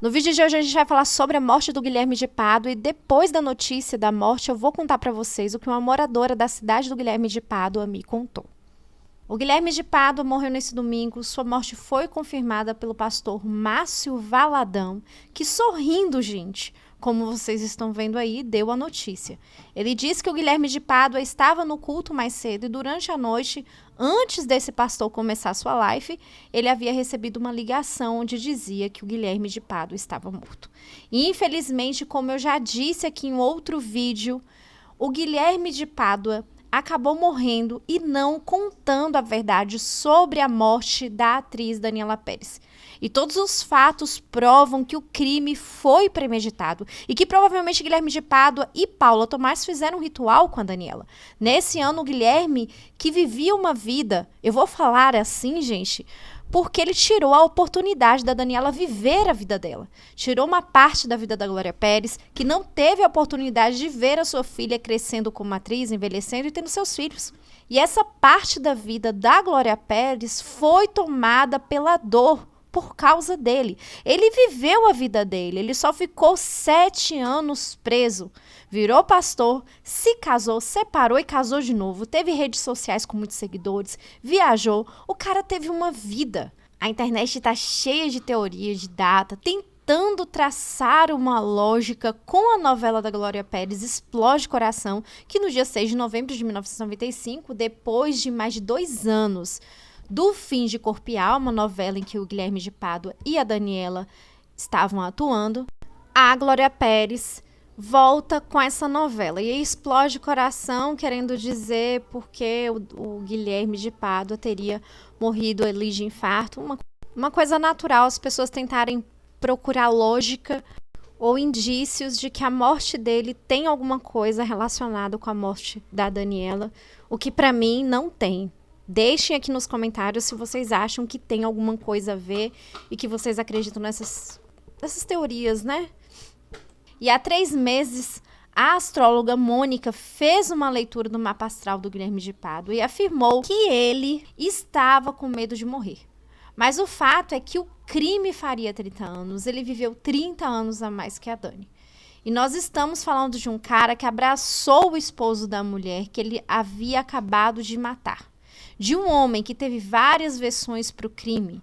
No vídeo de hoje a gente vai falar sobre a morte do Guilherme de Pádua e depois da notícia da morte eu vou contar para vocês o que uma moradora da cidade do Guilherme de Pádua me contou. O Guilherme de Pádua morreu nesse domingo. Sua morte foi confirmada pelo pastor Márcio Valadão, que sorrindo, gente, como vocês estão vendo aí, deu a notícia. Ele disse que o Guilherme de Pádua estava no culto mais cedo e durante a noite, antes desse pastor começar sua live, ele havia recebido uma ligação onde dizia que o Guilherme de Pádua estava morto. E infelizmente, como eu já disse aqui em outro vídeo, o Guilherme de Pádua acabou morrendo e não contando a verdade sobre a morte da atriz Daniela Pérez. E todos os fatos provam que o crime foi premeditado e que provavelmente Guilherme de Pádua e Paula Tomás fizeram um ritual com a Daniela. Nesse ano, o Guilherme, que vivia uma vida, eu vou falar assim, gente, porque ele tirou a oportunidade da Daniela viver a vida dela. Tirou uma parte da vida da Glória Pérez, que não teve a oportunidade de ver a sua filha crescendo como atriz, envelhecendo e tendo seus filhos. E essa parte da vida da Glória Pérez foi tomada pela dor por causa dele. Ele viveu a vida dele, ele só ficou 7 anos preso. Virou pastor, se casou, separou e casou de novo. Teve redes sociais com muitos seguidores, viajou. O cara teve uma vida. A internet está cheia de teorias, de data, tentando traçar uma lógica com a novela da Glória Pérez, Explode Coração, que no dia 6 de novembro de 1995, depois de mais de 2 anos do fim de Corpo e Alma, novela em que o Guilherme de Pádua e a Daniela estavam atuando, a Glória Pérez volta com essa novela. E aí Explode Coração, querendo dizer porque o Guilherme de Pádua teria morrido ali de infarto. Uma coisa natural, as pessoas tentarem procurar lógica ou indícios de que a morte dele tem alguma coisa relacionada com a morte da Daniela, o que para mim não tem. Deixem aqui nos comentários se vocês acham que tem alguma coisa a ver e que vocês acreditam nessas teorias, né? E há 3 meses, a astróloga Mônica fez uma leitura do mapa astral do Guilherme de Pádua e afirmou que ele estava com medo de morrer. Mas o fato é que o crime faria 30 anos, ele viveu 30 anos a mais que a Dani. E nós estamos falando de um cara que abraçou o esposo da mulher que ele havia acabado de matar. De um homem que teve várias versões para o crime,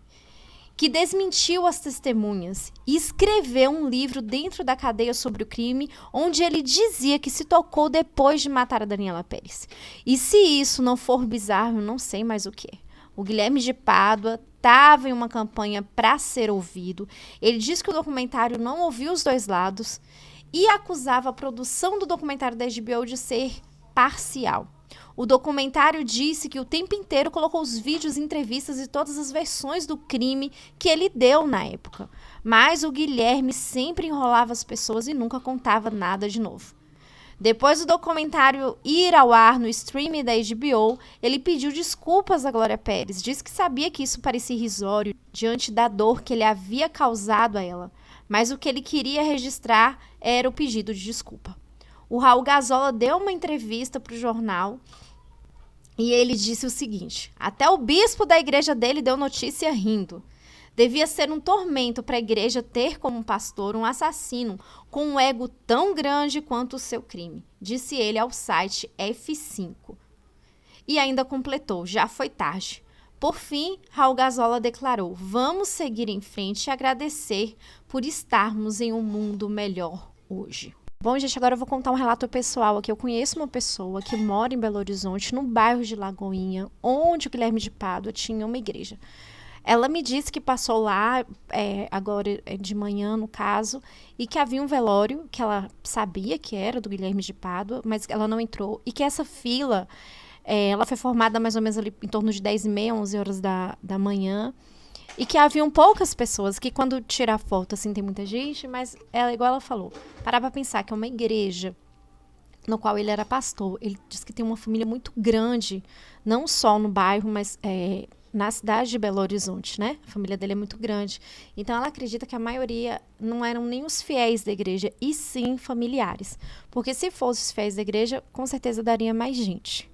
que desmentiu as testemunhas e escreveu um livro dentro da cadeia sobre o crime, onde ele dizia que se tocou depois de matar a Daniela Pérez. E se isso não for bizarro, eu não sei mais o que é. O Guilherme de Pádua estava em uma campanha para ser ouvido. Ele disse que o documentário não ouviu os dois lados e acusava a produção do documentário da HBO de ser parcial. O documentário disse que o tempo inteiro colocou os vídeos, entrevistas e todas as versões do crime que ele deu na época. Mas o Guilherme sempre enrolava as pessoas e nunca contava nada de novo. Depois do documentário ir ao ar no streaming da HBO, ele pediu desculpas à Glória Pérez. Disse que sabia que isso parecia irrisório diante da dor que ele havia causado a ela. Mas o que ele queria registrar era o pedido de desculpa. O Raul Gazola deu uma entrevista para o jornal e ele disse o seguinte: até o bispo da igreja dele deu notícia rindo. Devia ser um tormento para a igreja ter como pastor um assassino com um ego tão grande quanto o seu crime, disse ele ao site F5. E ainda completou: já foi tarde. Por fim, Raul Gazola declarou: vamos seguir em frente e agradecer por estarmos em um mundo melhor hoje. Bom, gente, agora eu vou contar um relato pessoal aqui. Eu conheço uma pessoa que mora em Belo Horizonte, no bairro de Lagoinha, onde o Guilherme de Pádua tinha uma igreja. Ela me disse que passou lá, agora de manhã, no caso, e que havia um velório, que ela sabia que era do Guilherme de Pádua, mas ela não entrou, e que essa fila, ela foi formada mais ou menos ali em torno de 10h30, 11 horas da manhã, e que haviam poucas pessoas, que quando tira a foto, assim, tem muita gente, mas ela, igual ela falou, parar pra pensar que é uma igreja no qual ele era pastor. Ele diz que tem uma família muito grande, não só no bairro, mas na cidade de Belo Horizonte, né? A família dele é muito grande. Então, ela acredita que a maioria não eram nem os fiéis da igreja, e sim familiares. Porque se fossem os fiéis da igreja, com certeza daria mais gente.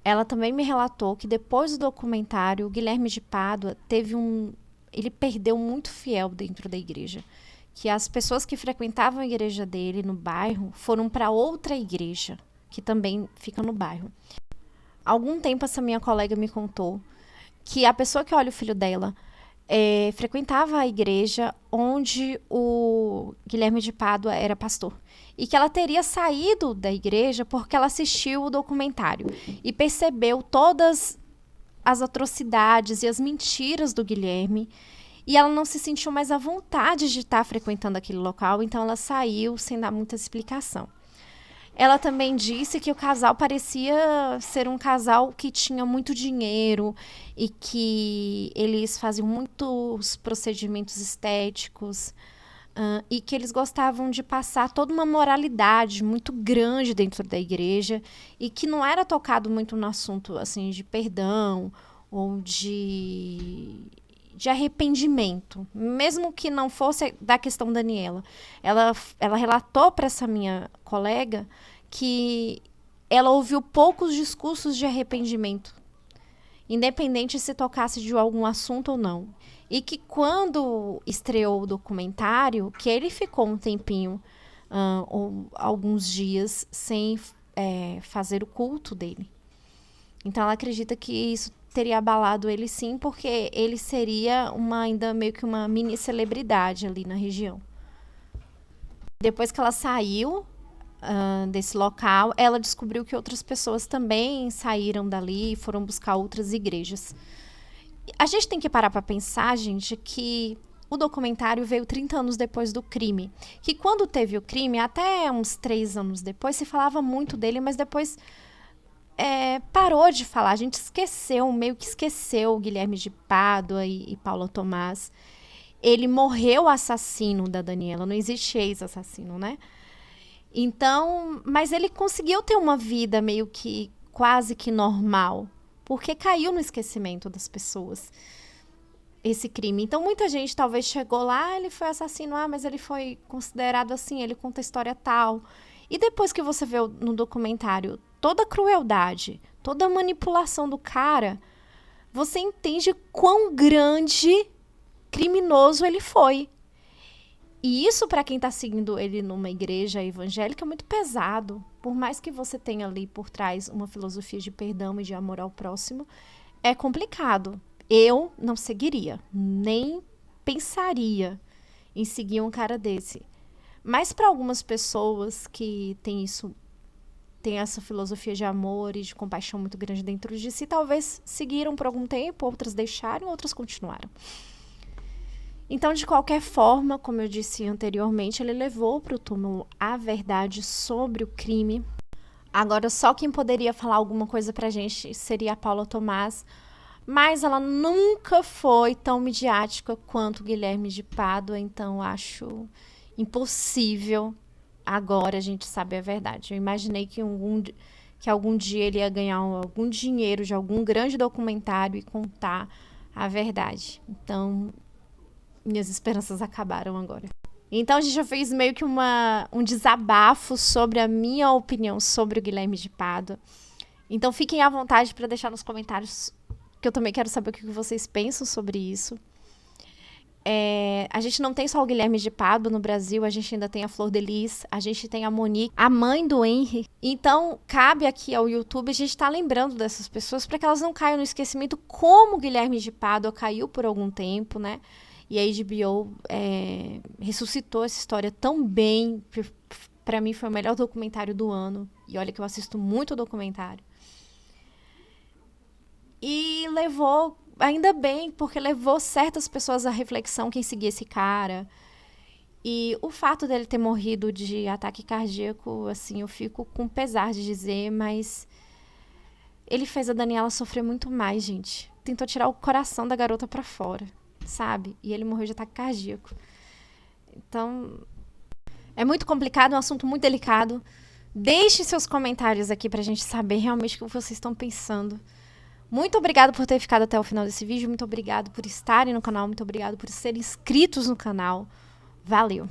Ela também me relatou que depois do documentário, o Guilherme de Pádua ele perdeu muito fiel dentro da igreja. que as pessoas que frequentavam a igreja dele no bairro foram para outra igreja, que também fica no bairro. Há algum tempo, essa minha colega me contou que a pessoa que olha o filho dela frequentava a igreja onde o Guilherme de Pádua era pastor. E que ela teria saído da igreja porque ela assistiu o documentário e percebeu todas as atrocidades e as mentiras do Guilherme. E ela não se sentiu mais à vontade de estar frequentando aquele local, então ela saiu sem dar muita explicação. Ela também disse que o casal parecia ser um casal que tinha muito dinheiro e que eles faziam muitos procedimentos estéticos e que eles gostavam de passar toda uma moralidade muito grande dentro da igreja e que não era tocado muito no assunto assim de perdão ou de arrependimento, mesmo que não fosse da questão Daniela. Ela relatou para essa minha colega que ela ouviu poucos discursos de arrependimento, independente se tocasse de algum assunto ou não. E que quando estreou o documentário, que ele ficou um tempinho, ou alguns dias, sem fazer o culto dele. Então ela acredita que isso teria abalado ele sim, porque ele seria ainda meio que uma mini celebridade ali na região. Depois que ela saiu desse local, ela descobriu que outras pessoas também saíram dali e foram buscar outras igrejas. A gente tem que parar para pensar, gente, que o documentário veio 30 anos depois do crime. Que quando teve o crime, até uns 3 anos depois, se falava muito dele, mas depois parou de falar. A gente esqueceu, meio que esqueceu o Guilherme de Pádua e Paula Tomás. Ele morreu assassino da Daniela, não existe ex-assassino, né? Então, mas ele conseguiu ter uma vida meio que quase que normal, porque caiu no esquecimento das pessoas esse crime. Então, muita gente talvez chegou lá, ele foi assassino, mas ele foi considerado assim, ele conta a história tal. E depois que você vê no documentário toda a crueldade, toda a manipulação do cara, você entende quão grande criminoso ele foi. E isso, para quem está seguindo ele numa igreja evangélica, é muito pesado. Por mais que você tenha ali por trás uma filosofia de perdão e de amor ao próximo, é complicado. Eu não seguiria, nem pensaria em seguir um cara desse. Mas para algumas pessoas que têm essa filosofia de amor e de compaixão muito grande dentro de si, talvez seguiram por algum tempo, outras deixaram, outras continuaram. Então, de qualquer forma, como eu disse anteriormente, ele levou para o túmulo a verdade sobre o crime. Agora, só quem poderia falar alguma coisa para a gente seria a Paula Tomás, mas ela nunca foi tão midiática quanto o Guilherme de Pádua, então acho impossível agora a gente saber a verdade. Eu imaginei que algum dia ele ia ganhar algum dinheiro de algum grande documentário e contar a verdade. Então, minhas esperanças acabaram agora. Então, a gente já fez meio que um desabafo sobre a minha opinião sobre o Guilherme de Pádua. Então, fiquem à vontade para deixar nos comentários, que eu também quero saber o que vocês pensam sobre isso. A gente não tem só o Guilherme de Pádua no Brasil, a gente ainda tem a Flor de Lis, a gente tem a Monique, a mãe do Henry. Então, cabe aqui ao YouTube a gente estar lembrando dessas pessoas para que elas não caiam no esquecimento, como o Guilherme de Pádua caiu por algum tempo, né? E a HBO ressuscitou essa história tão bem. Para mim foi o melhor documentário do ano. E olha que eu assisto muito documentário. E levou, ainda bem, porque levou certas pessoas à reflexão quem seguia esse cara. E o fato dele ter morrido de ataque cardíaco, assim, eu fico com pesar de dizer, mas ele fez a Daniela sofrer muito mais, gente. Tentou tirar o coração da garota pra fora, sabe? E ele morreu de ataque cardíaco. Então, é muito complicado, é um assunto muito delicado. Deixe seus comentários aqui pra gente saber realmente o que vocês estão pensando. Muito obrigado por ter ficado até o final desse vídeo. Muito obrigado por estarem no canal. Muito obrigado por serem inscritos no canal. Valeu!